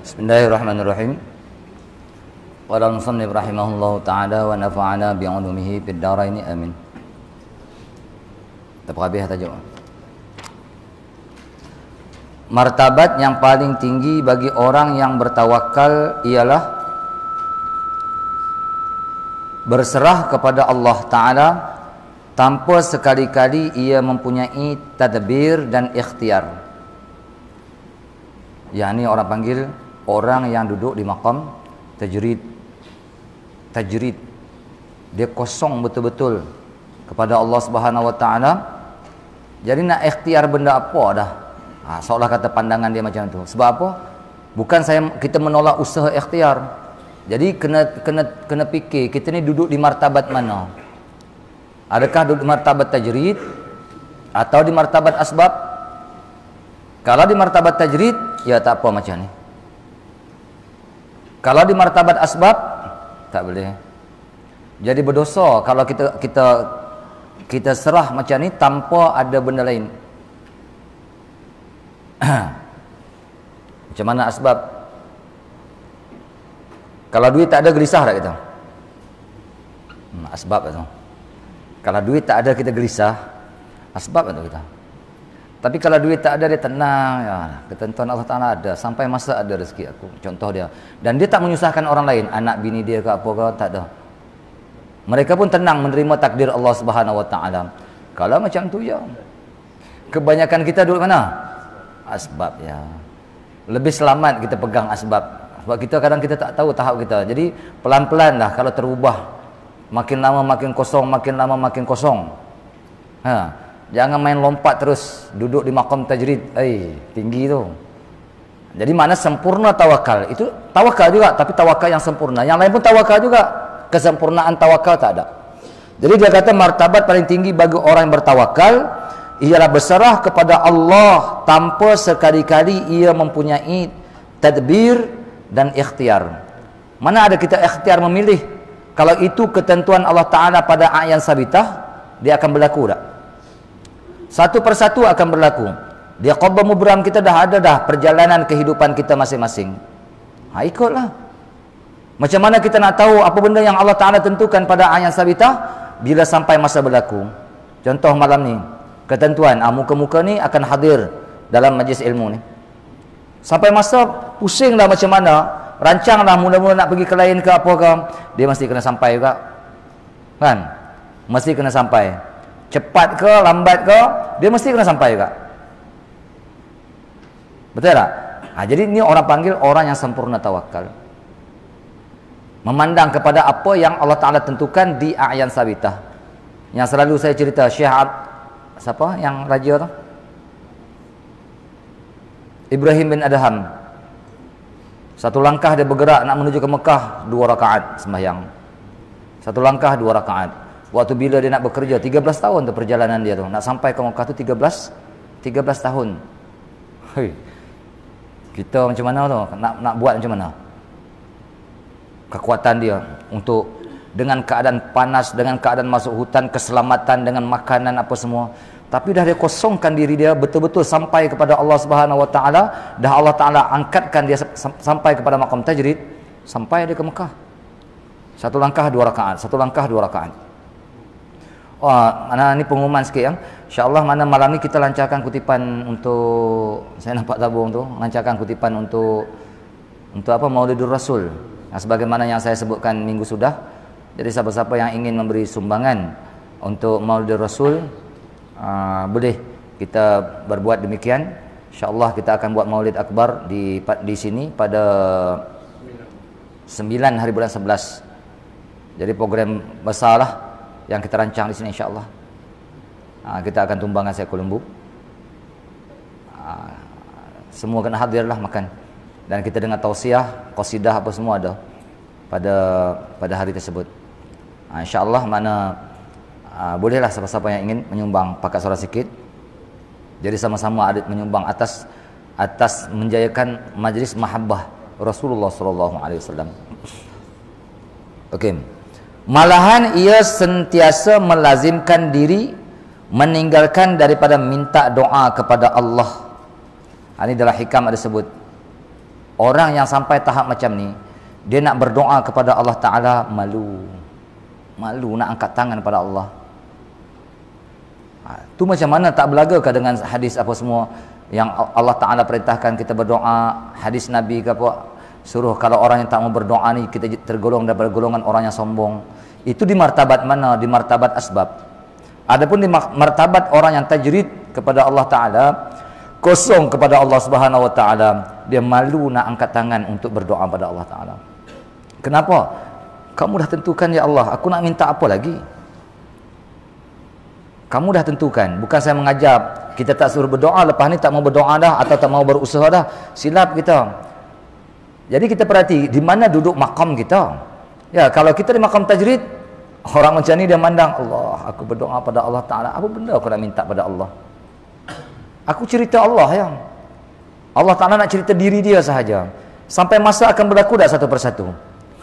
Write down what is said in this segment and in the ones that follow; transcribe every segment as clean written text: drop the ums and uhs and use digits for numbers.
Bismillahirrahmanirrahim. Qala al-musannif rahimahullahu ta'ala wa nafa'ana bi'ulumihi fid dharain amin. Habis tajuk. Martabat yang paling tinggi bagi orang yang bertawakal ialah berserah kepada Allah Ta'ala tanpa sekali-kali ia mempunyai tadbir dan ikhtiar. Yang ini orang panggil orang yang duduk di maqam tajrid. Dia kosong betul-betul kepada Allah Subhanahu wa taala. Jadi nak ikhtiar benda apa dah. Seolah kata pandangan dia macam tu. Sebab apa? Bukan kita menolak usaha ikhtiar. Jadi kena fikir kita ni duduk di martabat mana? Adakah duduk di martabat tajrid atau di martabat asbab? Kalau di martabat tajrid, ya tak apa macam ni. Kalau di martabat asbab, tak boleh. Jadi berdosa kalau kita serah macam ni tanpa ada benda lain. Macam mana asbab? Kalau duit tak ada, gelisah tak kita? Asbab tu. Kalau duit tak ada, kita gelisah. Asbab tu kita. Tapi kalau duit tak ada, dia tenang. Ya, ketentuan Allah Ta'ala ada. Sampai masa ada rezeki aku. Contoh dia. Dan dia tak menyusahkan orang lain. Anak bini dia ke apa ke, tak ada. Mereka pun tenang menerima takdir Allah Subhanahu Wa Ta'ala. Kalau macam tu, ya. Kebanyakan kita duduk mana? Asbab, ya. Lebih selamat kita pegang asbab. Sebab kita kadang kita tak tahu tahap kita. Jadi pelan-pelan lah kalau terubah. Makin lama makin kosong, makin lama makin kosong. Jangan main lompat terus duduk di maqam tajrid. Tinggi tu. Jadi mana sempurna tawakal. Itu tawakal juga, tapi tawakal yang sempurna. Yang lain pun tawakal juga. Kesempurnaan tawakal tak ada. Jadi dia kata martabat paling tinggi bagi orang yang bertawakal ialah berserah kepada Allah tanpa sekali-kali ia mempunyai tadbir dan ikhtiar. Mana ada kita ikhtiar memilih? Kalau itu ketentuan Allah Ta'ala pada ayat sabitah, dia akan berlaku tak? Satu persatu akan berlaku. Dia qadar mubram kita dah ada dah perjalanan kehidupan kita masing-masing. Ikutlah. Macam mana kita nak tahu apa benda yang Allah Ta'ala tentukan pada ayat sabitah bila sampai masa berlaku? Contoh malam ni, ketentuan muka-muka ni akan hadir dalam majlis ilmu ni. Sampai masa pusing dah macam mana, rancang dah mula-mula nak pergi ke lain ke apa ke, dia mesti kena sampai juga. Kan? Mesti kena sampai. Cepat ke, lambat ke, dia mesti kena sampai juga. Betul tak? Jadi ini orang panggil orang yang sempurna tawakal. Memandang kepada apa yang Allah Ta'ala tentukan di a'yan sabitah. Yang selalu saya cerita, Syekh siapa yang raja tu? Ibrahim bin Adham. Satu langkah dia bergerak nak menuju ke Mekah, 2 rakaat sembahyang. Satu langkah 2 rakaat. Waktu bila dia nak bekerja, 13 tahun tu perjalanan dia tu. Nak sampai ke Mekah tu 13 tahun. Kita macam mana tu? Nak buat macam mana? Kekuatan dia untuk dengan keadaan panas, dengan keadaan masuk hutan, keselamatan, dengan makanan apa semua. Tapi dah dia kosongkan diri dia betul-betul sampai kepada Allah Subhanahu Wa Ta'ala. Dah Allah Ta'ala angkatkan dia sampai kepada maqam tajrid. Sampai dia ke Mekah. Satu langkah 2 rakaat. Satu langkah 2 rakaat. Mana ni pengumuman sikit ya. InsyaAllah mana malam ni kita lancarkan kutipan untuk, saya nampak tabung tu, lancarkan kutipan untuk apa? Maulidur Rasul. Sebagaimana yang saya sebutkan minggu sudah. Jadi siapa-siapa yang ingin memberi sumbangan untuk Maulidur Rasul, boleh kita berbuat demikian. InsyaAllah kita akan buat Maulid Akbar di sini pada 9 hari bulan 11. Jadi program besar lah yang kita rancang di sini insya-Allah. Kita akan tumbangkan saya Kolombo. Semua kena hadirlah makan. Dan kita dengar tausiah, qasidah apa semua ada pada hari tersebut. Insya-Allah mana bolehlah siapa-siapa yang ingin menyumbang pakat suara sikit. Jadi sama-sama ada menyumbang atas menjayakan majlis mahabbah Rasulullah sallallahu alaihi wasallam. Okey. Malahan ia sentiasa melazimkan diri meninggalkan daripada minta doa kepada Allah. Ini adalah hikam ada sebut. Orang yang sampai tahap macam ni, dia nak berdoa kepada Allah Ta'ala malu. Malu nak angkat tangan pada Allah. Tu macam mana tak berlagakah dengan hadis apa semua yang Allah Ta'ala perintahkan kita berdoa, hadis Nabi ke apa, suruh kalau orang yang tak mau berdoa ni kita tergolong daripada golongan orang yang sombong. Itu di martabat mana? Di martabat asbab. Adapun di martabat orang yang tajrid kepada Allah Ta'ala, kosong kepada Allah Subhanahu Wa Ta'ala, dia malu nak angkat tangan untuk berdoa pada Allah Ta'ala. Kenapa? Kamu dah tentukan, ya Allah, aku nak minta apa lagi? Kamu dah tentukan. Bukan saya mengajar kita tak suruh berdoa, lepas ni tak mau berdoa dah, atau tak mau berusaha dah. Silap kita. Jadi kita perhati di mana duduk makam kita. Ya, kalau kita di makam tajrid, orang macam ni dia mandang, Allah, aku berdoa pada Allah Ta'ala, apa benda aku nak minta pada Allah? Aku cerita Allah yang Allah Ta'ala nak cerita diri dia sahaja. Sampai masa akan berlaku dah satu persatu.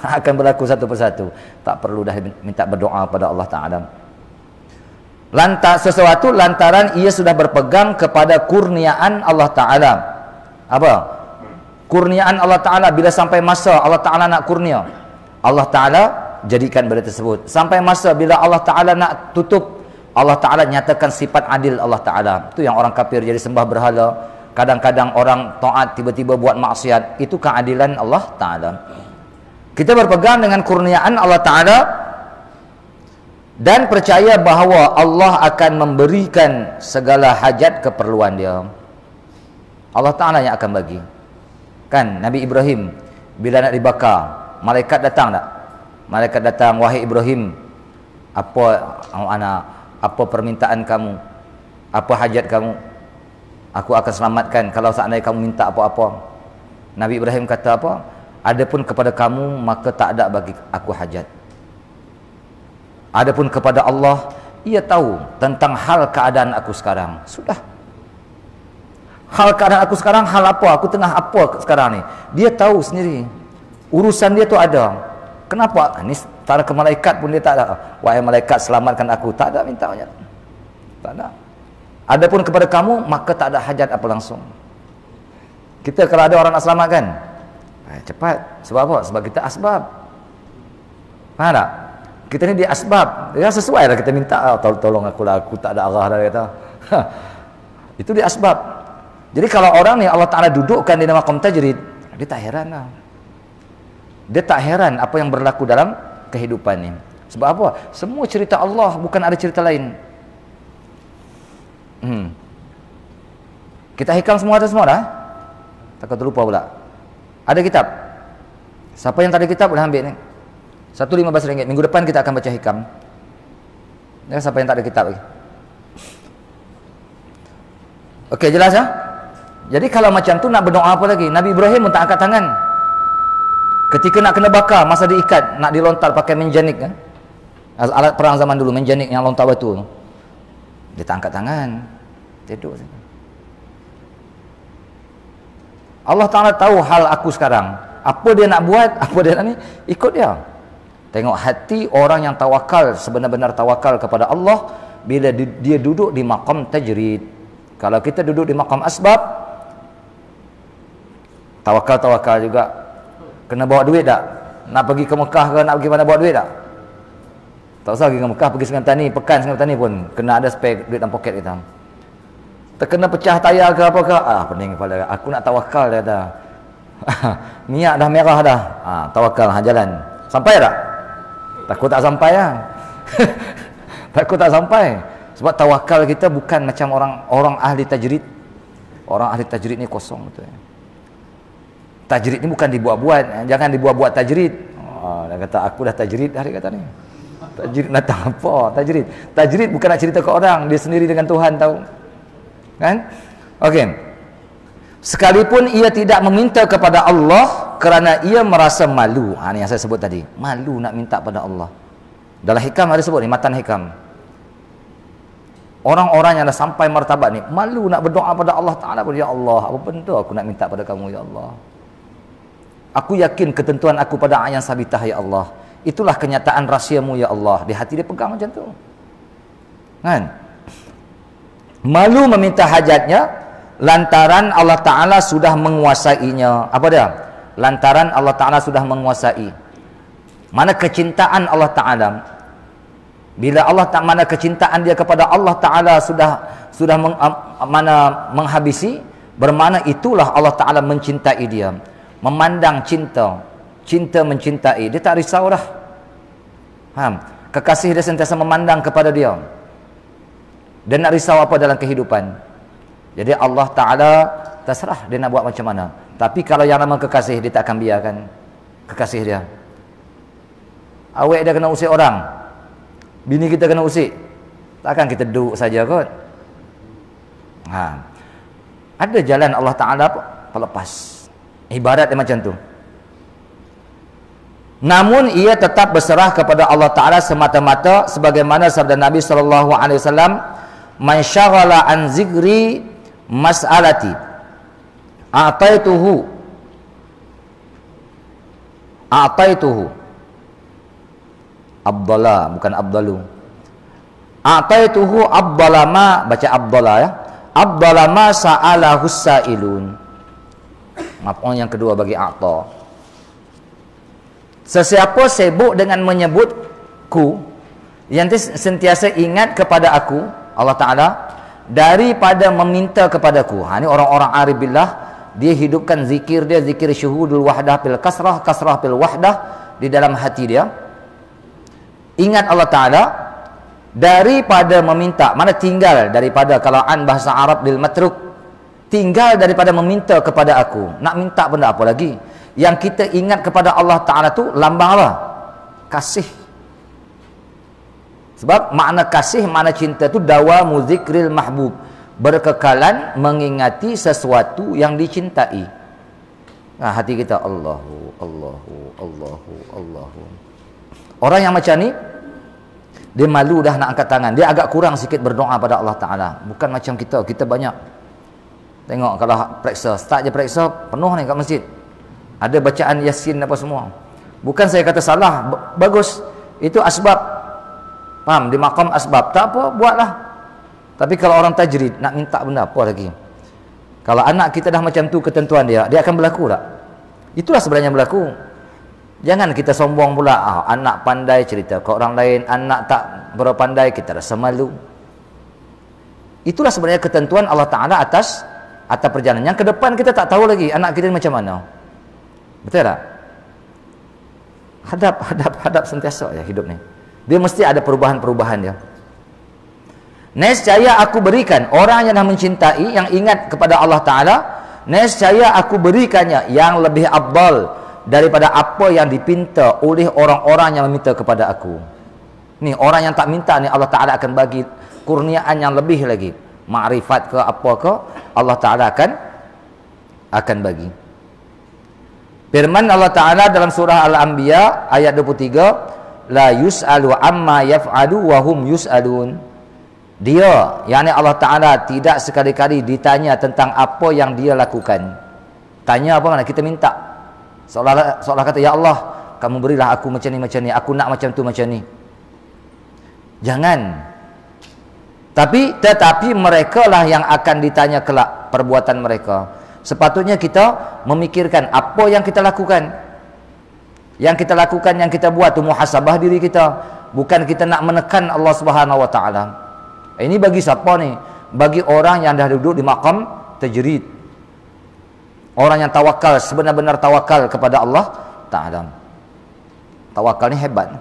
Akan berlaku satu persatu. Tak perlu dah minta berdoa pada Allah Ta'ala. Sesuatu lantaran ia sudah berpegang kepada kurniaan Allah Ta'ala. Apa? Kurniaan Allah Ta'ala. Bila sampai masa Allah Ta'ala nak kurnia, Allah Ta'ala jadikan benda tersebut. Sampai masa bila Allah Ta'ala nak tutup, Allah Ta'ala nyatakan sifat adil Allah Ta'ala. Itu yang orang kafir jadi sembah berhala. Kadang-kadang orang taat tiba-tiba buat maksiat. Itu keadilan Allah Ta'ala. Kita berpegang dengan kurniaan Allah Ta'ala dan percaya bahawa Allah akan memberikan segala hajat keperluan dia. Allah Ta'ala yang akan bagi. Kan Nabi Ibrahim bila nak dibakar, malaikat datang tak? Malaikat datang, wahai Ibrahim, apa permintaan kamu? Apa hajat kamu? Aku akan selamatkan kalau seandainya kamu minta apa-apa. Nabi Ibrahim kata apa? Adapun kepada kamu maka tak ada bagi aku hajat. Adapun kepada Allah, ia tahu tentang hal keadaan aku sekarang. Sudah. Hal keadaan aku sekarang, hal apa? Aku tengah apa sekarang ni? Dia tahu sendiri. Urusan dia tu ada. Kenapa? Ni tara ke malaikat pun dia tak ada. Wahai malaikat, selamatkan aku. Tak ada minta hajat. Tak ada. Adapun kepada kamu, maka tak ada hajat apa langsung. Kita kalau ada orang nak selamatkan, cepat. Sebab apa? Sebab kita asbab. Faham tak? Kita ni di asbab. Ya sesuai lah kita minta, tolong aku lah, aku tak ada arah dah kata. Itu di asbab. Jadi kalau orang ni Allah Ta'ala dudukkan di makam tajrid, dia tak heran lah. Dia tak heran apa yang berlaku dalam kehidupan ni. Sebab apa? Semua cerita Allah, bukan ada cerita lain. Kita hikam semua dah? Takut terlupa pula. Ada kitab? Siapa yang tak ada kitab boleh ambil ni. RM1.15. Minggu depan kita akan baca hikam. Ya, siapa yang tak ada kitab lagi? Okey, jelas ya? Jadi kalau macam tu nak berdoa apa lagi? Nabi Ibrahim pun tak angkat tangan. Ketika nak kena bakar, masa diikat, nak dilontar pakai menjanik kan? Alat perang zaman dulu, menjanik yang lontar batu. Dia tak angkat tangan. Tidur saja. Allah Ta'ala tahu hal aku sekarang. Apa dia nak buat, apa dia nak ni, ikut dia. Tengok hati orang yang tawakal, sebenar-benar tawakal kepada Allah bila dia duduk di maqam tajrid. Kalau kita duduk di maqam asbab, tawakal juga. Kena bawa duit tak? Nak pergi ke Mekah ke nak pergi mana, bawa duit tak? Tak usah pergi ke Mekah, pergi Sungai Petani, pekan Sungai Petani pun kena ada spare duit dalam poket kita. Terkena pecah tayar ke apa ke, pening kepala. Aku nak tawakal dia kata. Minyak dah merah dah. Tawakal, jalan. Sampai tak? Takut tak sampai lah. Takut tak sampai. Sebab tawakal kita bukan macam orang ahli tajrid. Orang ahli tajrid ni kosong betul. Tajrid ni bukan dibuat-buat. Jangan dibuat-buat tajrid. Dia kata aku dah tajrid dah, dia kata ni. Tajrid datang apa? Tajrid. Tajrid bukan nak cerita ke orang, dia sendiri dengan Tuhan tahu. Kan? Okey. Sekalipun ia tidak meminta kepada Allah kerana ia merasa malu. Ini yang saya sebut tadi. Malu nak minta pada Allah. Dalam hikam ada sebut ni, matan hikam. Orang-orang yang dah sampai martabat ni malu nak berdoa pada Allah Ta'ala pun. Ya Allah, apa benda aku nak minta pada kamu, ya Allah. Aku yakin ketentuan aku pada ayat sabitah, ya Allah. Itulah kenyataan rahsiamu, ya Allah. Di hati dia pegang macam tu. Kan? Malu meminta hajatnya lantaran Allah Ta'ala sudah menguasainya. Apa dia? lantaran Allah Ta'ala sudah menguasai. Mana kecintaan Allah Ta'ala, bila mana kecintaan dia kepada Allah Ta'ala sudah menghabisi, bermakna itulah Allah Ta'ala mencintai dia, memandang cinta mencintai. Dia tak risau dah. Kekasih dia sentiasa memandang kepada dia, dan nak risau apa dalam kehidupan. Jadi Allah Ta'ala terserah dia nak buat macam mana. Tapi kalau yang nama kekasih, dia tak akan biarkan kekasih dia. Awek dia kena usik orang, bini kita kena usik, takkan kita duduk saja kot. Ada jalan Allah Ta'ala pelepas. Ibarat dia macam tu. Namun ia tetap berserah kepada Allah Ta'ala semata-mata, sebagaimana sabda Nabi SAW, man syaghala an zikri mas'alati a'taituhu abdallah, bukan abdalu, a'taituhu abdalama, baca abdallah ya, abdalama sa'alahu sa'ilun. Maf'ul yang kedua bagi a'ta. Sesiapa sibuk dengan menyebutku, yang sentiasa ingat kepada aku, Allah Ta'ala, daripada meminta kepadaku. Ini orang-orang arif billah, dia hidupkan zikir dia, zikir syuhudul wahdah bil kasrah, kasrah bil wahdah di dalam hati dia. Ingat Allah Ta'ala daripada meminta. Mana tinggal daripada, kalau an bahasa Arab lil matruk, tinggal daripada meminta kepada aku. Nak minta benda apa lagi? Yang kita ingat kepada Allah Ta'ala tu lambang apa? Kasih. Sebab makna kasih, makna cinta tu dawamu zikril mahbub, berkekalan mengingati sesuatu yang dicintai. Hati kita Allahu. Orang yang macam ni, dia malu dah nak angkat tangan, dia agak kurang sikit berdoa pada Allah Ta'ala. Bukan macam kita banyak. Tengok kalau periksa, start je periksa, penuh ni kat masjid, ada bacaan Yasin apa semua. Bukan saya kata salah, bagus, itu asbab, faham, di maqam asbab, tak apa, buatlah. Tapi kalau orang tajrid nak minta benda apa lagi? Kalau anak kita dah macam tu ketentuan dia akan berlaku tak? Itulah sebenarnya berlaku. Jangan kita sombong pula, anak pandai cerita ke orang lain, anak tak berapa pandai, kita rasa malu. Itulah sebenarnya ketentuan Allah Ta'ala atas perjalanan. Yang ke depan kita tak tahu lagi anak kita macam mana. Betul tak? Hadap sentiasa ya hidup ni. Dia mesti ada perubahan-perubahan dia. Nescaya aku berikan orang yang mencintai, yang ingat kepada Allah Ta'ala, nescaya aku berikannya yang lebih afdal daripada apa yang dipinta oleh orang-orang yang meminta kepada aku. Ni orang yang tak minta ni, Allah Ta'ala akan bagi kurniaan yang lebih lagi. Ma'rifat ke apa ke, Allah Ta'ala akan bagi. Firman Allah Ta'ala dalam surah Al-Anbiya ayat 23, la yus'alu amma yaf'alu wa hum yus'alun. Dia, yakni Allah Ta'ala, tidak sekali-kali ditanya tentang apa yang dia lakukan. Tanya apa mana? Kita minta. Seolah kata, ya Allah, kamu berilah aku macam ni, aku nak macam tu, macam ni. Jangan. Tetapi mereka lah yang akan ditanya kelak perbuatan mereka. Sepatutnya kita memikirkan apa yang kita lakukan. Yang kita lakukan, yang kita buat tu muhasabah diri kita. Bukan kita nak menekan Allah Subhanahu Wa Ta'ala. Ini bagi siapa ni? Bagi orang yang dah duduk di maqam tajrid. Orang yang tawakal, sebenar-benar tawakal kepada Allah Ta'ala. Tawakal ni hebat.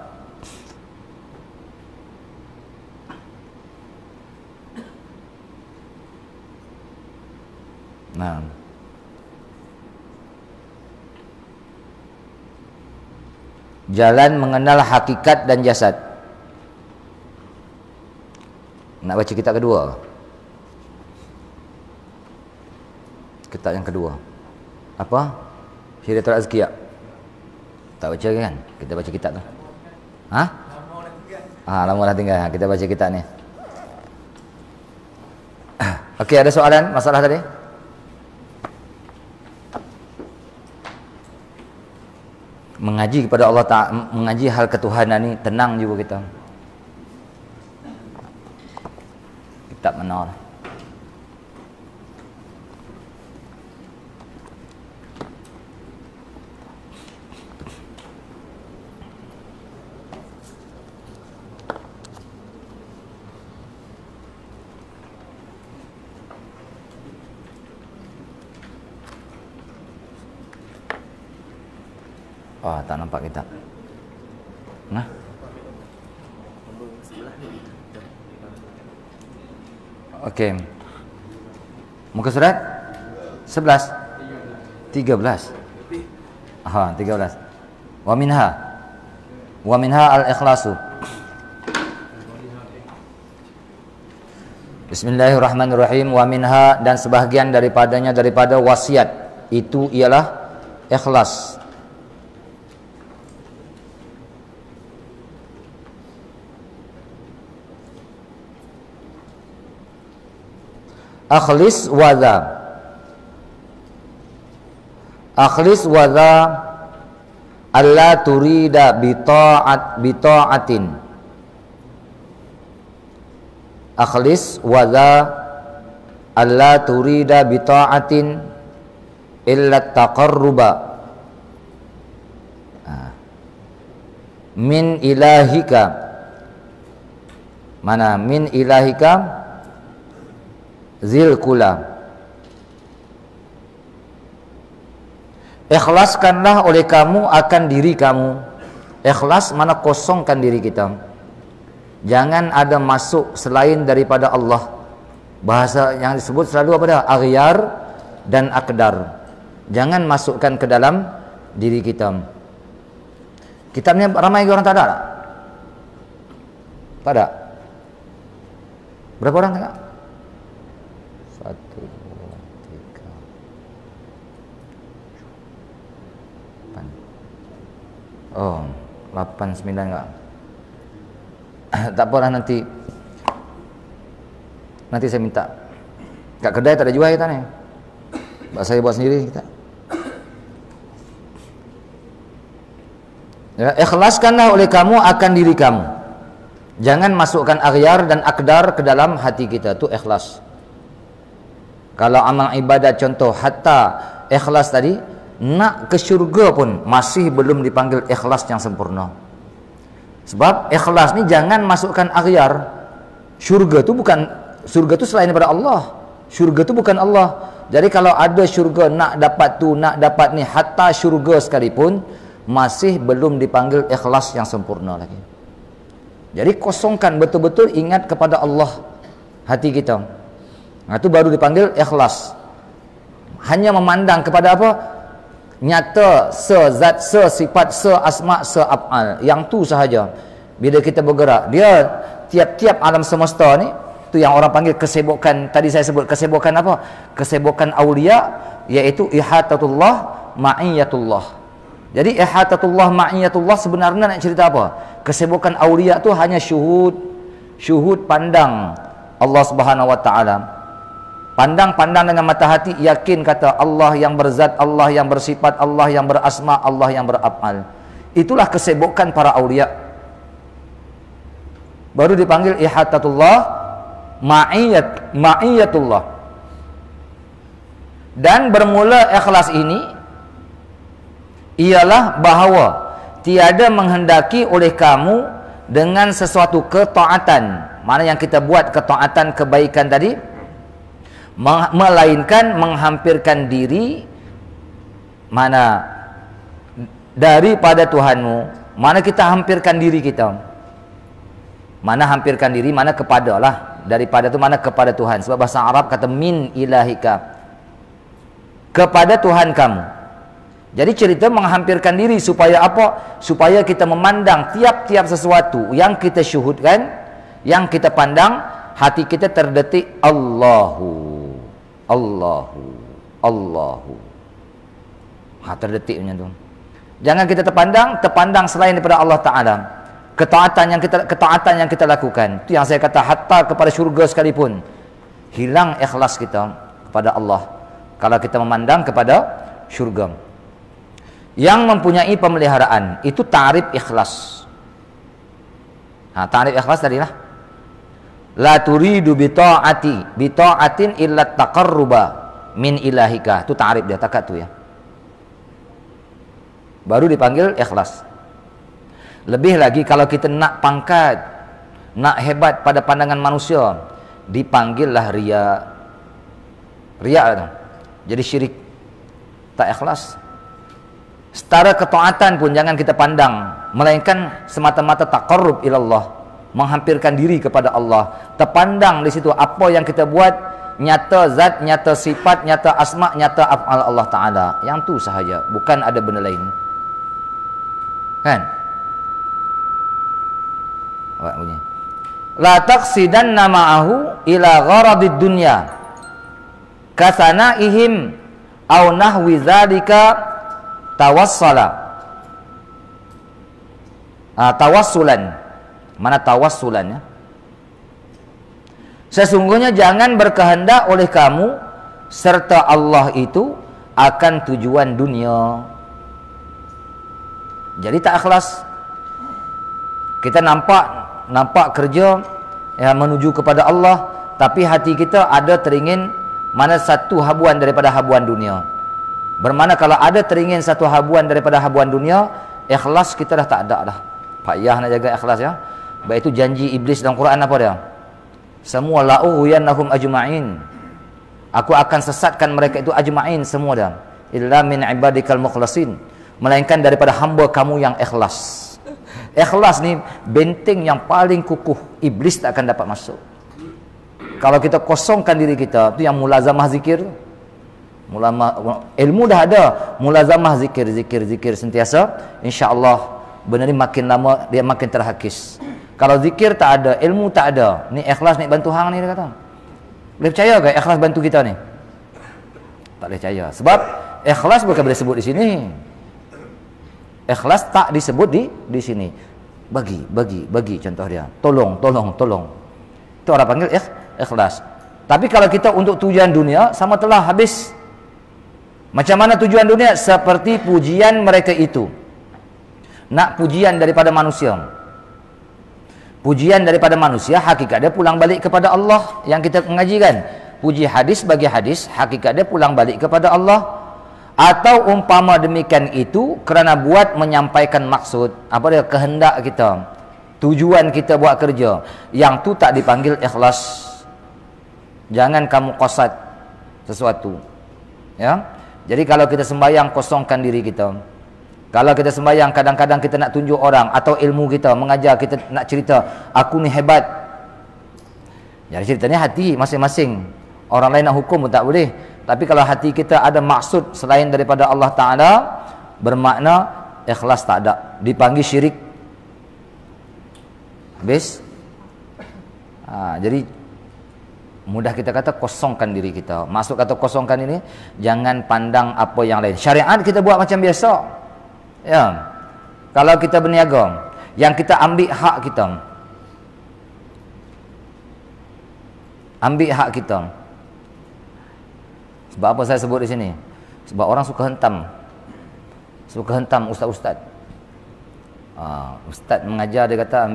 Nah, jalan mengenal hakikat dan jasad. Nak baca kitab kedua? Kitab yang kedua apa? Hidayatul Azkiya. Tak baca kan? Kita baca kitab tu. Lama dah tinggal. Kita baca kitab ni. Okey, ada soalan, masalah tadi? Mengaji kepada Allah Ta'ala, mengaji hal ketuhanan ni tenang juga kita. Kitab mana lah. Oh, tak nampak kita. Nah. Okey. Muka surat 11 13. Aha, 13. Wa minha al-ikhlasu. Bismillahirrahmanirrahim. Wa minha, dan sebahagian daripadanya, daripada wasiat itu ialah ikhlas. Akhlis wadha alla turida bita'atin. Akhlis wadha alla turida bita'atin illa taqarruba min ilahika. Mana min ilahika zil kula. Ikhlaskanlah oleh kamu akan diri kamu. Ikhlas mana kosongkan diri kita. Jangan ada masuk selain daripada Allah. Bahasa yang disebut selalu apa dah? Aghyar dan akdar. Jangan masukkan ke dalam diri kita. Kitabnya ramai orang tak ada? Tak ada? Berapa orang tengok? 1, 2, 3, 4. Oh, 8, 9 enggak? Tak apalah, nanti saya minta. Kat kedai tak ada jual kita ni. Saya buat sendiri kita. Ya, ikhlaskanlah oleh kamu akan diri kamu. Jangan masukkan aghyar dan akdar ke dalam hati kita. Itu ikhlas. Kalau amal ibadat contoh hatta ikhlas tadi, nak ke syurga pun masih belum dipanggil ikhlas yang sempurna. Sebab ikhlas ni jangan masukkan aghyar. Syurga tu selain daripada Allah. Syurga tu bukan Allah. Jadi kalau ada syurga nak dapat tu, nak dapat ni, hatta syurga sekalipun masih belum dipanggil ikhlas yang sempurna lagi. Jadi kosongkan betul-betul, ingat kepada Allah hati kita. Nah, itu baru dipanggil ikhlas. Hanya memandang kepada apa? Nyata, se-zat, se-sifat, se-asma, se-af'al. Yang tu sahaja. Bila kita bergerak, dia tiap-tiap alam semesta ni, tu yang orang panggil kesibukan. Tadi saya sebut kesibukan apa? Kesibukan awliya, iaitu ihatatullah, ma'iyatullah. Jadi ihatatullah, ma'iyatullah sebenarnya nak cerita apa? Kesibukan awliya tu hanya syuhud pandang Allah Subhanahu wa taala. Pandang dengan mata hati, yakin kata Allah yang berzat, Allah yang bersifat, Allah yang berasma, Allah yang beraf'al. Itulah kesibukan para awliya. Baru dipanggil ihatatullah, ma'iyatullah. Dan bermula ikhlas ini ialah bahawa tiada menghendaki oleh kamu dengan sesuatu ketaatan. Mana yang kita buat ketaatan, kebaikan tadi, melainkan menghampirkan diri mana daripada Tuhanmu. Mana kita hampirkan diri kita. Mana hampirkan diri, mana kepada lah. Daripada tu mana kepada Tuhan. Sebab bahasa Arab kata min ilahika, kepada Tuhan kamu. Jadi cerita menghampirkan diri supaya apa? Supaya kita memandang tiap-tiap sesuatu yang kita syuhudkan, yang kita pandang, hati kita terdetik Allahu. Terdetik macam tu. Jangan kita terpandang selain daripada Allah Ta'ala. Ketaatan yang kita lakukan, itu yang saya kata, hatta kepada syurga sekalipun hilang ikhlas kita kepada Allah kalau kita memandang kepada syurga. Yang mempunyai pemeliharaan, itu ta'rif ikhlas. Ta'rif ikhlas tadilah, la turidu bita'atin illa taqarruba min ilahika. Itu ta'rif dia, takat tu ya. Baru dipanggil ikhlas. Lebih lagi kalau kita nak pangkat, nak hebat pada pandangan manusia, dipanggillah riya. Riya tu jadi syirik, tak ikhlas. Setara ketaatan pun jangan kita pandang, melainkan semata-mata taqarrub ilallah, menghampirkan diri kepada Allah. Terpandang di situ apa yang kita buat, nyata zat, nyata sifat, nyata asma, nyata af'al Allah Ta'ala. Yang tu sahaja, bukan ada benda lain. Kan? Awak bunyi. La taqsidanna ma'ahu ila gharadid dunya kasanaihim aw nahwi dzalika tawassala. Tawassulan. Mana tawassulan ya? Sesungguhnya jangan berkehendak oleh kamu serta Allah itu akan tujuan dunia. Jadi tak ikhlas. Kita nampak kerja ya, menuju kepada Allah, tapi hati kita ada teringin mana satu habuan daripada habuan dunia. Bermakna kalau ada teringin satu habuan daripada habuan dunia, ikhlas kita dah tak ada dah. Payah nak jaga ikhlas ya. Baik itu janji iblis dalam Quran apa dia? Semua la'ughwiyannahum ajma'in. Aku akan sesatkan mereka itu ajma'in semua dah. Illa min ibadikal mukhlasin. Melainkan daripada hamba kamu yang ikhlas. Ikhlas ni benteng yang paling kukuh. Iblis tak akan dapat masuk. Kalau kita kosongkan diri kita, itu yang mulazamah zikir. Ilmu dah ada, mulazamah zikir sentiasa, insya-Allah benda ni makin lama dia makin terhakis. Kalau zikir tak ada, ilmu tak ada, ni ikhlas ni bantu hang ni dia kata. Boleh percaya ke ikhlas bantu kita ni? Tak boleh percaya. Sebab ikhlas bukan boleh sebut di sini. Ikhlas tak disebut di sini. Bagi contoh dia. Tolong. Itu orang panggil ikhlas. Tapi kalau kita untuk tujuan dunia, sama telah habis. Macam mana tujuan dunia? Seperti pujian mereka itu. Nak pujian daripada manusia. Pujian daripada manusia, hakikat dia pulang balik kepada Allah. Yang kita mengajikan. Puji hadis bagi hadis, hakikat dia pulang balik kepada Allah. Atau umpama demikian itu, kerana buat menyampaikan maksud. Apa dia? Kehendak kita. Tujuan kita buat kerja. Yang tu tak dipanggil ikhlas. Jangan kamu qasad sesuatu. Ya. Jadi kalau kita sembahyang, kosongkan diri kita. Kalau kita sembahyang, kadang-kadang kita nak tunjuk orang atau ilmu kita, mengajar, kita nak cerita, aku ni hebat. Jadi ceritanya hati masing-masing. Orang lain nak hukum pun tak boleh. Tapi kalau hati kita ada maksud selain daripada Allah Ta'ala, bermakna ikhlas tak ada. Dipanggil syirik. Habis? Jadi mudah kita kata kosongkan diri kita. Maksud kata kosongkan ini, jangan pandang apa yang lain. Syariat kita buat macam biasa. Ya. Kalau kita berniaga, yang kita ambil hak kita. Ambil hak kita. Sebab apa saya sebut di sini? Sebab orang suka hentam. Suka hentam ustaz-ustaz. Ustaz mengajar, dia kata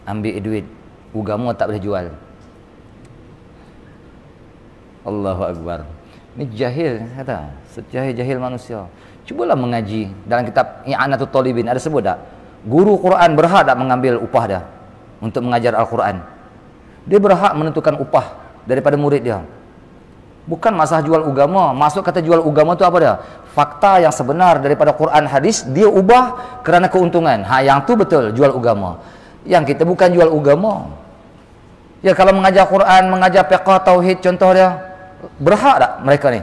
ambil duit. Agama tak boleh jual. Allahu Akbar. Ini jahil kata. Sejahil-jahil manusia. Cubalah mengaji dalam kitab I'anatul Talibin, ada sebut tak? Guru Quran berhak tak mengambil upah dia untuk mengajar Al-Quran? Dia berhak menentukan upah daripada murid dia. Bukan masalah jual agama. Maksud kata jual agama tu apa dia? Fakta yang sebenar daripada Quran hadis dia ubah kerana keuntungan. Yang tu betul jual agama. Yang kita bukan jual agama. Ya, kalau mengajar Quran, mengajar fiqh, tauhid, contoh dia, berhak tak mereka ni?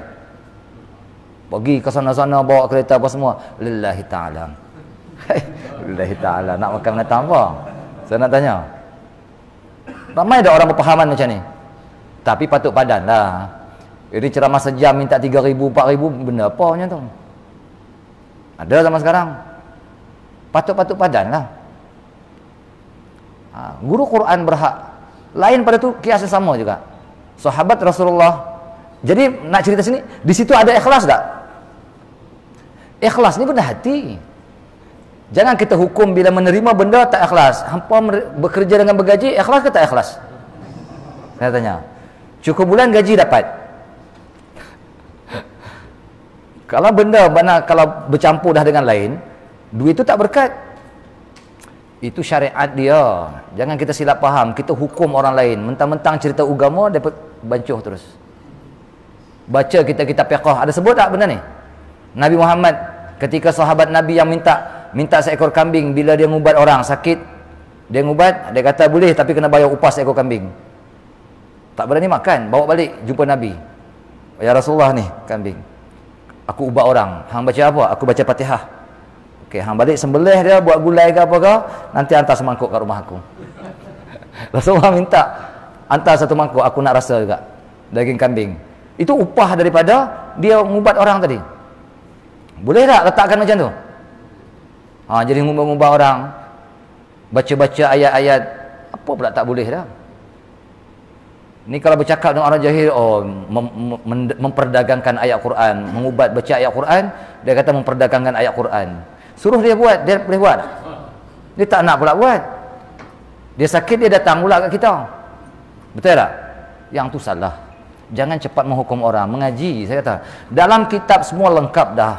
Pergi ke sana-sana bawa kereta apa semua, lillahi ta'ala. Lillahi ta'ala. Nak makan binatang apa? Saya nak tanya. Ramai ada orang berpahaman macam ni. Tapi patut padan lah. Jadi ceramah sejam minta 3,000, 4,000, benda apa macam tu? Ada zaman sekarang. Patut padan lah. Guru Quran berhak. Lain pada tu kias sama juga. Sahabat Rasulullah. Jadi nak cerita sini, di situ ada ikhlas tak? Ikhlas ni benda hati. Jangan kita hukum bila menerima benda tak ikhlas. Hampa bekerja dengan bergaji, ikhlas ke tak ikhlas? Saya tanya. Cukup bulan gaji dapat. Kalau benda mana kalau bercampur dah dengan lain, duit tu tak berkat. Itu syariat dia. Jangan kita silap faham. Kita hukum orang lain. Mentang-mentang cerita agama, dapat bancuh terus. Baca kita kitab fiqh. Ada sebut tak benda ni? Nabi Muhammad Ketika sahabat Nabi yang minta seekor kambing bila dia ngubat orang sakit, dia ngubat, dia kata boleh tapi kena bayar upah seekor kambing. Tak berani makan, bawa balik jumpa Nabi. Ya Rasulullah ni kambing. Aku ubat orang. Hang baca apa? Aku baca Fatihah. Okey, hang balik sembelih dia, buat gulai ke apa ke, nanti hantar semangkuk kat rumah aku. Rasulullah minta hantar satu mangkuk, aku nak rasa juga daging kambing. Itu upah daripada dia ngubat orang tadi. Boleh tak letakkan macam tu? Jadi ngubah-ngubah orang, baca-baca ayat-ayat, apa pula tak boleh dah. Ni kalau bercakap dengan orang jahil, memperdagangkan ayat Quran, mengubat baca ayat Quran, dia kata memperdagangkan ayat Quran. Suruh dia buat, dia boleh buat. Dia tak nak pula buat. Dia sakit, dia datang pula kat kita. Betul tak? Yang tu salah. Jangan cepat menghukum orang. Mengaji, saya kata. Dalam kitab semua lengkap dah.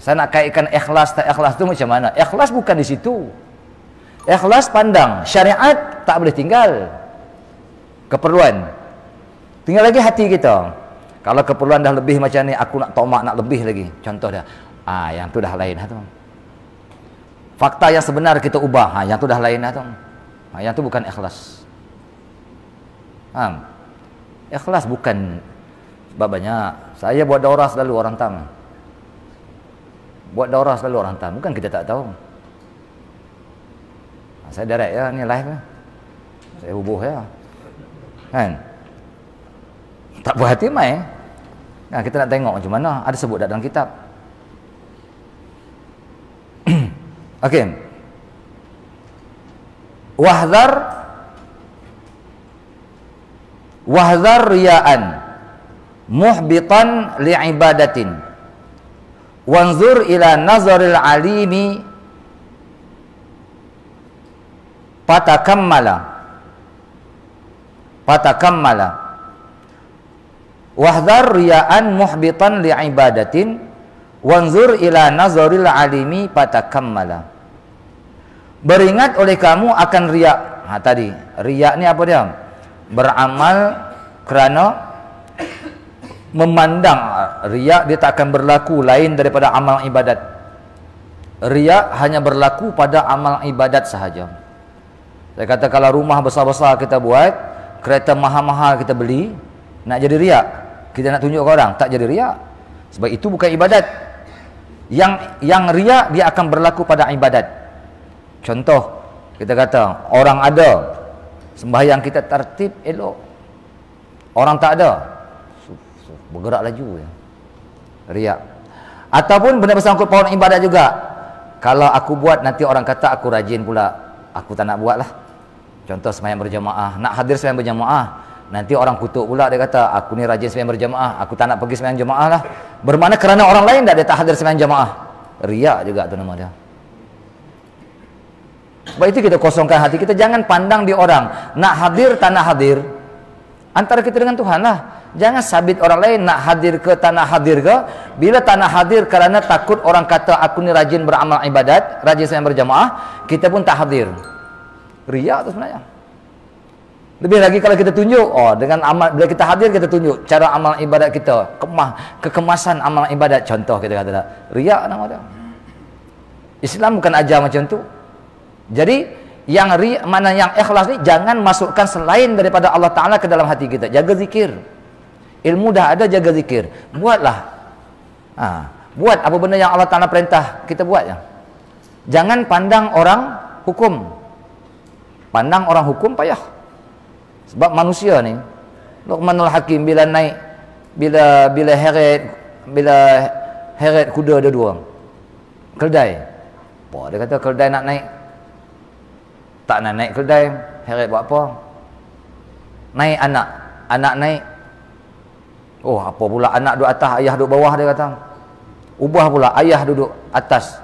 Saya nak kaitkan ikhlas tak ikhlas tu macam mana? Ikhlas bukan di situ. Ikhlas pandang syariat tak boleh tinggal. Keperluan. Tinggal lagi hati kita. Kalau keperluan dah lebih macam ni, aku nak tomak nak lebih lagi. Contoh dah. Yang tu dah lain dah tu. Fakta yang sebenar kita ubah. Yang tu dah lain dah tu. Yang tu bukan ikhlas. Ikhlas bukan sebab banyak. Saya buat daurah selalu orang tam. Buat daurah selalu orang tam. Bukan kita tak tahu. Saya direct ya, ni live ya. Saya hubung ya. Kan? Tak buat hati mai. Nah, kita nak tengok macam mana. Ada sebut dalam kitab. Okey. Wahdhar riya'an muhbitan li'ibadatin. Wanzur ila nazaril alimi patakammala. Wahdhar riya'an muhbitan li'ibadatin wanzur ila nazaril alimi patakammala. Beringat oleh kamu akan riya'. Tadi riya' ni apa dia? Beramal kerana memandang. Riya' dia tak akan berlaku lain daripada amal ibadat. Riya' hanya berlaku pada amal ibadat sahaja. Saya kata kalau rumah besar-besar kita buat, kereta mahal-mahal kita beli, nak jadi riak. Kita nak tunjuk ke orang, tak jadi riak. Sebab itu bukan ibadat. Yang riak dia akan berlaku pada ibadat. Contoh, kita kata orang ada sembahyang kita tertib elok. Orang tak ada, bergerak laju ya. Riak. Ataupun benda bersangkut paut ibadat juga. Kalau aku buat nanti orang kata aku rajin pula. Aku tak nak buat lah. Contoh sembahyang berjamaah, nak hadir sembahyang berjamaah, nanti orang kutuk pula, dia kata aku ni rajin sembahyang berjamaah, aku tak nak pergi sembahyang jamaah lah. Bermakna kerana orang lain dia tak hadir sembahyang jamaah. Riak juga tu nama dia. Sebab itu kita kosongkan hati kita, jangan pandang di orang. Nak hadir tak nak hadir, antara kita dengan Tuhan lah. Jangan sabit orang lain nak hadir ke tak nak hadir ke. Bila tak nak hadir kerana takut orang kata aku ni rajin beramal ibadat, rajin sembahyang berjamaah, kita pun tak hadir. Riak tu sebenarnya. Lebih lagi kalau kita tunjuk, dengan amal, bila kita hadir kita tunjuk cara amal ibadat kita, kekemasan amal ibadat. Contoh kita kata tak, riak nama dia. Islam bukan ajar macam tu. Jadi yang riak, mana yang ikhlas ni, jangan masukkan selain daripada Allah Ta'ala ke dalam hati kita. Jaga zikir. Ilmu dah ada, jaga zikir. Buatlah. Buat apa benda yang Allah Ta'ala perintah, kita buat je. Jangan pandang orang hukum. Pandang orang hukum payah. Sebab manusia ni, Luqmanul Hakim bila naik, bila heret kuda dia dua. Keldai. Dia kata keldai nak naik. Tak nak naik keldai, heret buat apa? Naik anak naik. Apa pula anak duduk atas, ayah duduk bawah, dia kata. Ubah pula, ayah duduk atas.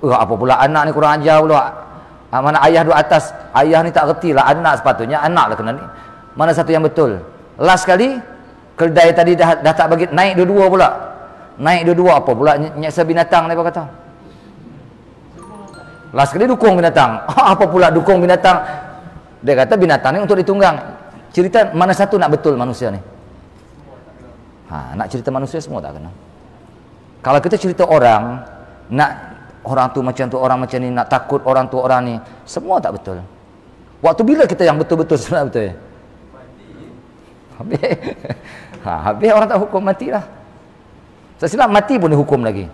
Apa pula anak ni kurang ajar pula. Mana ayah duduk atas, ayah ni tak reti lah, anak sepatutnya, anak lah kena ni. Mana satu yang betul? Last kali, keldai tadi dah tak bagi, naik dua-dua pula. Naik dua-dua apa pula, nyeksa binatang ni apa kata? Last kali dukung binatang. Apa pula dukung binatang? Dia kata binatang ni untuk ditunggang. Cerita mana satu nak betul manusia ni? Nak cerita manusia semua tak kena. Kalau kita cerita orang, nak orang tu macam tu, orang macam ni, nak takut orang tu, orang ni, semua tak betul. Waktu bila kita yang betul-betul sebenarnya betul? Habis. Habis orang tak hukum matilah. Tak silap mati pun dihukum lagi.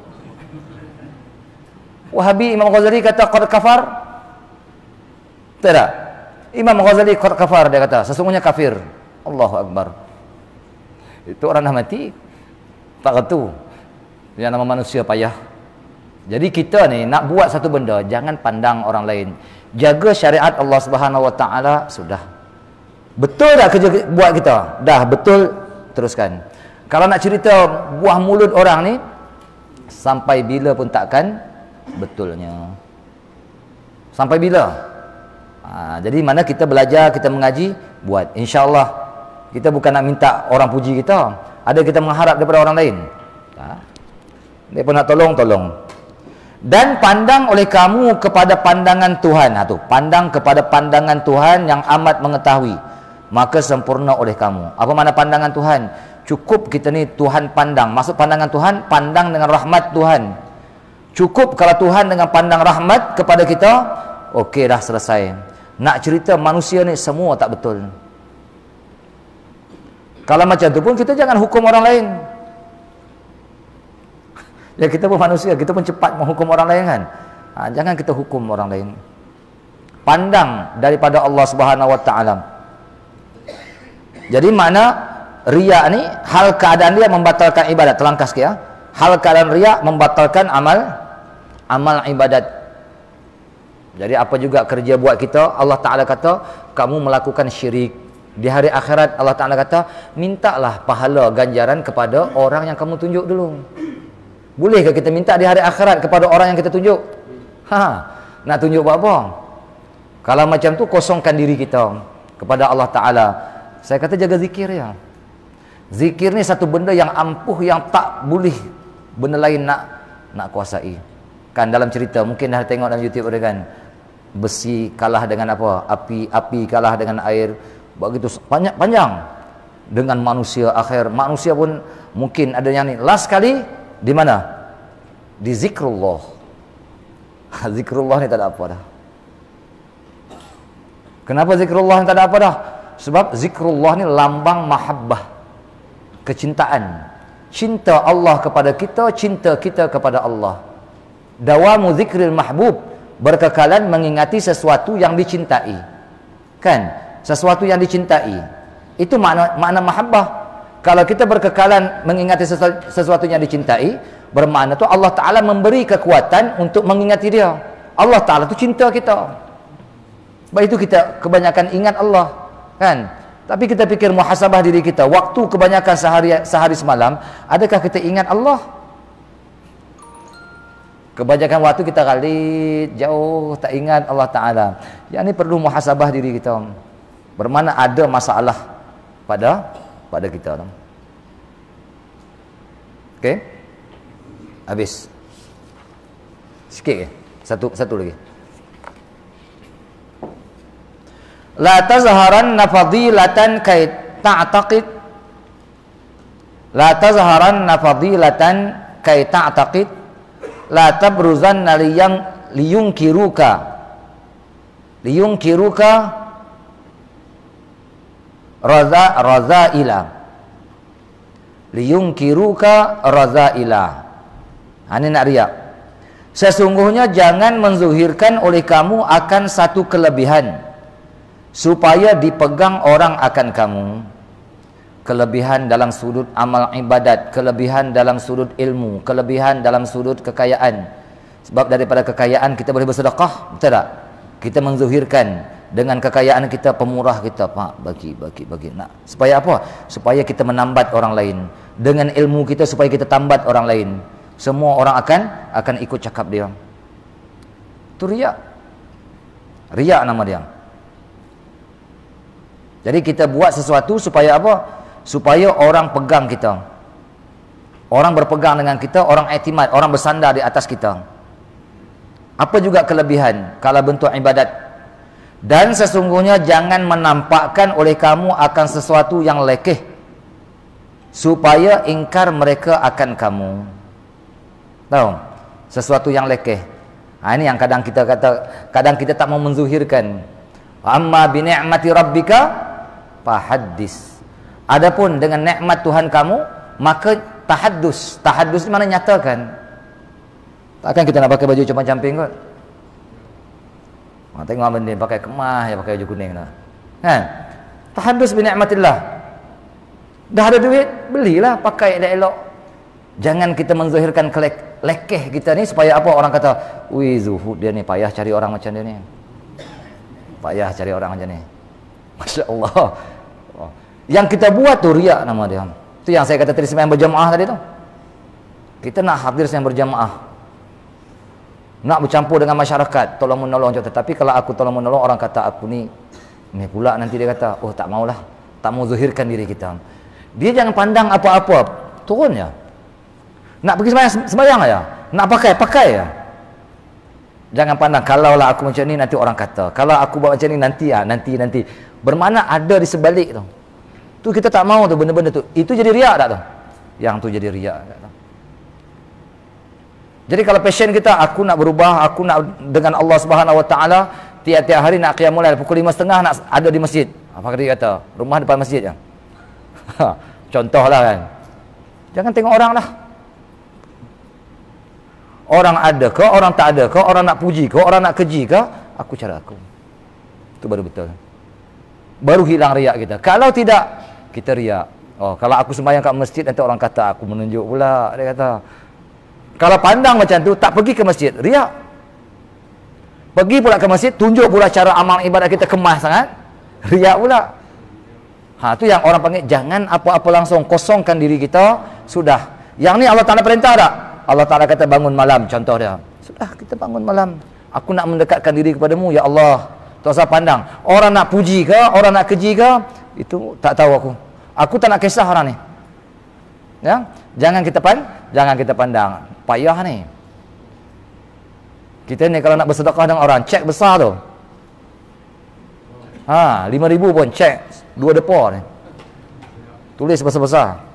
Wahabi Imam Ghazali kata qad kafar. Tak? Imam Ghazali qad kafar, dia kata sesungguhnya kafir. Allahu Akbar. Itu orang dah mati. Tak kata. Yang nama manusia payah. Jadi kita ni nak buat satu benda, jangan pandang orang lain. Jaga syariat Allah Subhanahu Wa Taala sudah. Betul tak kerja buat kita? Dah betul, teruskan. Kalau nak cerita buah mulut orang ni, sampai bila pun takkan betulnya. Sampai bila? Jadi mana kita belajar, kita mengaji, buat. InsyaAllah kita bukan nak minta orang puji kita. Ada kita mengharap daripada orang lain. Dia pun nak tolong, tolong. Dan pandang oleh kamu kepada pandangan Tuhan. Tu, pandang kepada pandangan Tuhan yang amat mengetahui, maka sempurna oleh kamu. Apa makna pandangan Tuhan? Cukup kita ni Tuhan pandang. Maksud pandangan Tuhan, pandang dengan rahmat Tuhan. Cukup kalau Tuhan dengan pandang rahmat kepada kita, okey dah selesai. Nak cerita manusia ni semua tak betul. Kalau macam tu pun kita jangan hukum orang lain. Ya kita pun manusia, kita pun cepat menghukum orang lain kan. Jangan kita hukum orang lain. Pandang daripada Allah Subhanahu Wa Taala. Jadi mana riya ni, hal keadaan dia membatalkan ibadat. Terlangkas sikit ya. Hal keadaan riya membatalkan amal ibadat. Jadi apa juga kerja buat kita, Allah Ta'ala kata kamu melakukan syirik. Di hari akhirat Allah Ta'ala kata mintalah pahala ganjaran kepada orang yang kamu tunjuk dulu. Bolehkah kita minta di hari akhirat kepada orang yang kita tunjuk? Nak tunjuk buat apa? Kalau macam tu kosongkan diri kita kepada Allah Ta'ala. Saya kata jaga zikir ya. Zikir ni satu benda yang ampuh, yang tak boleh benda lain nak kuasai. Kan dalam cerita, mungkin dah tengok dalam YouTube ada kan, besi kalah dengan apa? Api kalah dengan air. Begitu panjang dengan manusia akhir. Manusia pun mungkin ada yang ni. Last kali di mana? Di zikrullah. Zikrullah ni tak ada apa dah. Kenapa zikrullah ni tak ada apa dah? Sebab zikrullah ni lambang mahabbah, kecintaan. Cinta Allah kepada kita, cinta kita kepada Allah. Dawamu zikril mahbub, berkekalan mengingati sesuatu yang dicintai. Kan? Sesuatu yang dicintai. Itu makna mahabbah. Kalau kita berkekalan mengingati sesuatu yang dicintai, bermakna tu Allah Ta'ala memberi kekuatan untuk mengingati dia. Allah Ta'ala tu cinta kita. Sebab itu kita kebanyakan ingat Allah. Kan? Tapi kita fikir muhasabah diri kita. Waktu kebanyakan sehari semalam, adakah kita ingat Allah? Kebanyakan waktu kita galit, jauh, tak ingat Allah Ta'ala. Yang ni perlu muhasabah diri kita. Bermakna ada masalah pada kita. Okey? Habis. Sikit ke? Satu lagi. La tazharanna fadilatan kay ta'taqid. La tazharanna fadilatan kay ta'taqid. La tabruzanna liyunkiruka razaila. Liyunkiruka razaila. Ini nak riak. Sesungguhnya jangan menzuhirkan oleh kamu akan satu kelebihan, supaya dipegang orang akan kamu. Kelebihan dalam sudut amal ibadat, kelebihan dalam sudut ilmu, kelebihan dalam sudut kekayaan. Sebab daripada kekayaan kita boleh bersedekah, betul tak? Kita menzuhirkan dengan kekayaan kita, pemurah kita, Pak, bagi. Nak supaya apa? Supaya kita menambat orang lain. Dengan ilmu kita supaya kita tambat orang lain. Semua orang akan ikut cakap dia. Itu riak. Riak nama dia. Jadi kita buat sesuatu supaya apa? Supaya orang pegang kita. Orang berpegang dengan kita, orang iktimad, orang bersandar di atas kita. Apa juga kelebihan kalau bentuk ibadat. Dan sesungguhnya jangan menampakkan oleh kamu akan sesuatu yang lekeh, supaya ingkar mereka akan kamu. Tahu? Sesuatu yang lekeh. Ini yang kadang kita kata, kadang kita tak mau menzuhirkan. Amma bi ni'mati rabbika fahaddis. Adapun dengan nikmat Tuhan kamu, maka tahaddus. Tahaddus itu mana nyatakan. Takkan kita nak pakai baju cuma camping kot. Tengok abang ni pakai kemah, ya pakai baju kuning lah. Kan? Tahaddus bi ni'matillah. Dah ada duit, belilah, pakai elok-elok. Jangan kita menzahirkan lekeh kita ni supaya apa orang kata, "Wih, zuhud dia ni, payah cari orang macam dia ni." Payah cari orang macam ni. Masya-Allah. Yang kita buat tu riak nama dia. Itu yang saya kata tadi sembahyang berjamaah tadi tu. Kita nak hadir sembahyang berjamaah. Nak bercampur dengan masyarakat, tolong menolong contoh. Tapi kalau aku tolong menolong, orang kata aku ni pula nanti dia kata, "Oh, tak maulah. Tak mau zuhirkan diri kita." Dia jangan pandang apa-apa, turun ya. Nak pergi sembahyang aja. Nak pakai ya. Jangan pandang kalaulah aku macam ni nanti orang kata. Kalau aku buat macam ni nanti nanti. Bermakna ada di sebalik tu. Tu kita tak mau tu benda-benda tu. Itu jadi riak tak tu? Yang tu jadi riak tak tu? Jadi kalau passion kita, aku nak berubah, aku nak dengan Allah Subhanahu Wa Taala, tiap-tiap hari nak qiyamul lail pukul 5.30 nak ada di masjid. Apa dia kata? Rumah depan masjid je. Contohlah kan. Jangan tengok orang lah. Orang ada ke, orang tak ada ke, orang nak puji ke, orang nak keji ke, aku cara aku. Itu baru betul. Baru hilang riak kita. Kalau tidak, kita riak. Oh, kalau aku sembahyang kat masjid nanti orang kata aku menunjuk pula, dia kata. Kalau pandang macam tu, tak pergi ke masjid, riak. Pergi pula ke masjid, tunjuk pula cara amal ibadat kita kemas sangat, riak pula. Tu yang orang panggil, jangan apa-apa langsung, kosongkan diri kita, sudah. Yang ni Allah Ta'ala perintah tak? Allah Ta'ala kata bangun malam, contoh dia. Sudah, kita bangun malam. Aku nak mendekatkan diri kepadamu, ya Allah. Tak usah pandang. Orang nak puji ke, orang nak keji ke, itu tak tahu aku. Aku tak nak kisah orang ni. Ya? Jangan kita pandang. Payah ni. Kita ni kalau nak bersedekah dengan orang, cek besar tu. 5,000 pun cek 2 depa ni. Tulis besar-besar.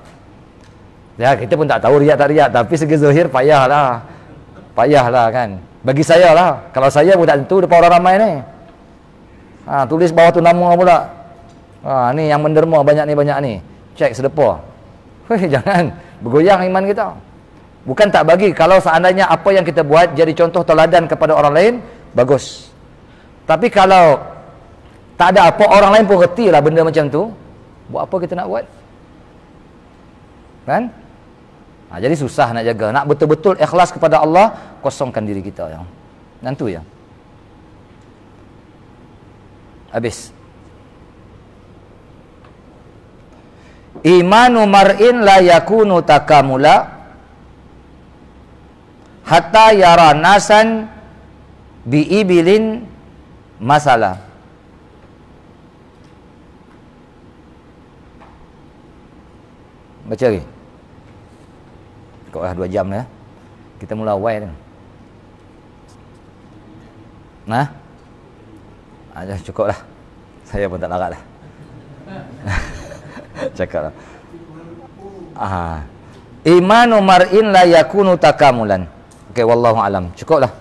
Ya, kita pun tak tahu riak tak riak, tapi segi zahir payahlah. Payahlah kan. Bagi saya lah. Kalau saya pun tak tentu depan orang ramai ni. Tulis bawah tu nama pula. Ni yang menderma banyak ni. Cek sedepa. Jangan bergoyang iman kita. Bukan tak bagi. Kalau seandainya apa yang kita buat jadi contoh teladan kepada orang lain, bagus. Tapi kalau tak ada apa, orang lain pun reti lah benda macam tu, buat apa kita nak buat? Kan? Jadi susah nak jaga. Nak betul-betul ikhlas kepada Allah, kosongkan diri kita yang. Nantu ya. Habis. Imanu mar'in la yakunu takamula hatta yara nasan biibilin masalah. Baca lagi. Kau dah 2 jam ya. Kita mula awal ni. Cukup lah. Saya pun tak larat lah. Cakap lah. Imanu mar'in la yakunu takamulan. Okey, wallahu alam. Cukup lah.